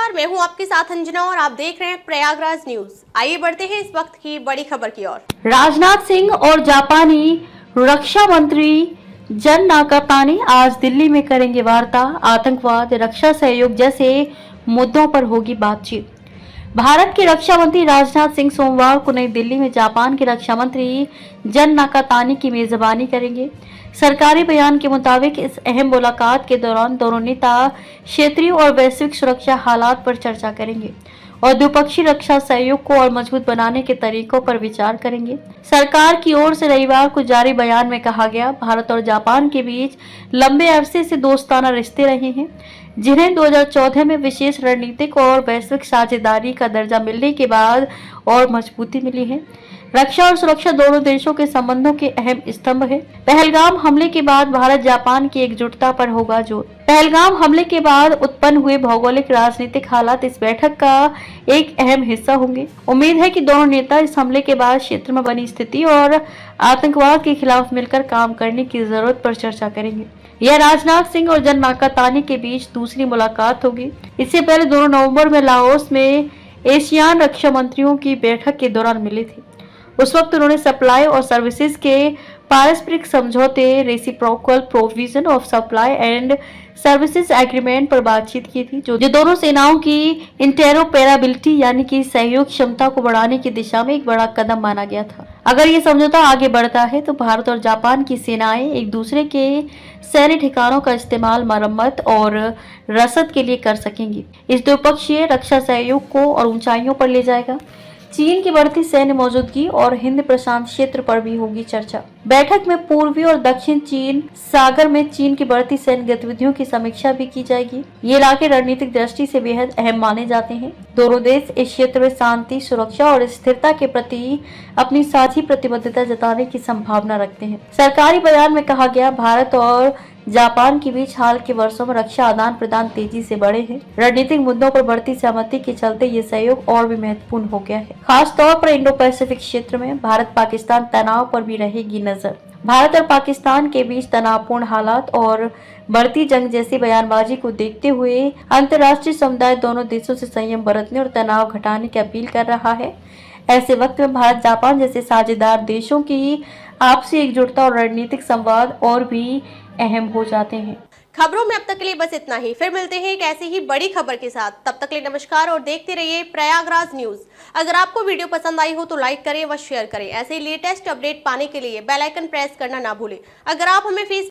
नमस्कार, मैं हूं आपके साथ अंजना और आप देख रहे हैं प्रयागराज न्यूज। आइए बढ़ते हैं इस वक्त की बड़ी खबर की ओर। राजनाथ सिंह और जापानी रक्षा मंत्री जन नाकातानी आज दिल्ली में करेंगे वार्ता। आतंकवाद, रक्षा सहयोग जैसे मुद्दों पर होगी बातचीत। भारत के रक्षा मंत्री राजनाथ सिंह सोमवार को नई दिल्ली में जापान के रक्षा मंत्री जन नाकातानी की मेजबानी करेंगे। सरकारी बयान के मुताबिक इस अहम मुलाकात के दौरान दोनों नेता क्षेत्रीय और वैश्विक सुरक्षा हालात पर चर्चा करेंगे और द्विपक्षीय रक्षा सहयोग को और मजबूत बनाने के तरीकों पर विचार करेंगे। सरकार की ओर से रविवार को जारी बयान में कहा गया, भारत और जापान के बीच लंबे अरसे से दोस्ताना रिश्ते रहे हैं, जिन्हें 2014 में विशेष रणनीतिक और वैश्विक साझेदारी का दर्जा मिलने के बाद और मजबूती मिली है। रक्षा और सुरक्षा दोनों देशों के संबंधों के अहम स्तंभ है। पहलगाम हमले के बाद भारत जापान की एकजुटता पर होगा जोर। पहलगाम हमले के बाद उत्पन्न हुए भौगोलिक राजनीतिक हालात इस बैठक का एक अहम हिस्सा होंगे। उम्मीद है कि दोनों नेता इस हमले के बाद क्षेत्र में बनी स्थिति और आतंकवाद के खिलाफ मिलकर काम करने की जरूरत पर चर्चा करेंगे। यह राजनाथ सिंह और जन नाकातानी के बीच दूसरी मुलाकात होगी। इससे पहले दोनों नवंबर में लाओस में एशियान रक्षा मंत्रियों की बैठक के दौरान मिले थे। उस वक्त उन्होंने सप्लाई और सर्विसेज के पारस्परिक समझौते reciprocal provision of supply and services agreement पर बातचीत की थी, जो दोनों सेनाओं की इंटेरोपेराबिलिटी यानी कि सहयोग क्षमता को बढ़ाने की दिशा में एक बड़ा कदम माना गया था। अगर ये समझौता आगे बढ़ता है तो भारत और जापान की सेनाएं एक दूसरे के सैन्य ठिकानों का इस्तेमाल मरम्मत और रसद के लिए कर सकेंगी। इस द्विपक्षीय रक्षा सहयोग को और ऊंचाइयों पर ले जाएगा। चीन की बढ़ती सैन्य मौजूदगी और हिंद प्रशांत क्षेत्र पर भी होगी चर्चा। बैठक में पूर्वी और दक्षिण चीन सागर में चीन की बढ़ती सैन्य गतिविधियों की समीक्षा भी की जाएगी। ये इलाके रणनीतिक दृष्टि से बेहद अहम माने जाते हैं। दोनों देश इस क्षेत्र में शांति, सुरक्षा और स्थिरता के प्रति अपनी साझी प्रतिबद्धता जताने की संभावना रखते हैं। सरकारी बयान में कहा गया, भारत और जापान के बीच हाल के वर्षों में रक्षा आदान प्रदान तेजी से बढ़े हैं। रणनीतिक मुद्दों पर बढ़ती सहमति के चलते ये सहयोग और भी महत्वपूर्ण हो गया है। खास तौर पर इंडो पैसिफिक क्षेत्र में भारत पाकिस्तान तनाव पर भी रहेगी नजर। भारत और पाकिस्तान के बीच तनावपूर्ण हालात और बढ़ती जंग जैसी बयानबाजी को देखते हुए अंतर्राष्ट्रीय समुदाय दोनों देशों से संयम बरतने और तनाव घटाने की अपील कर रहा है। ऐसे वक्त में भारत जापान जैसे साझेदार देशों की आपसी एकजुटता और रणनीतिक संवाद और भी अहम हो जाते हैं। खबरों में अब तक के लिए बस इतना ही। फिर मिलते हैं एक ऐसी ही बड़ी खबर के साथ। तब तक के लिए नमस्कार और देखते रहिए प्रयागराज न्यूज। अगर आपको वीडियो पसंद आई हो तो लाइक करें व शेयर करें। ऐसे ही लेटेस्ट अपडेट पाने के लिए बेल आइकन प्रेस करना ना भूलें। अगर आप हमें फेसबुक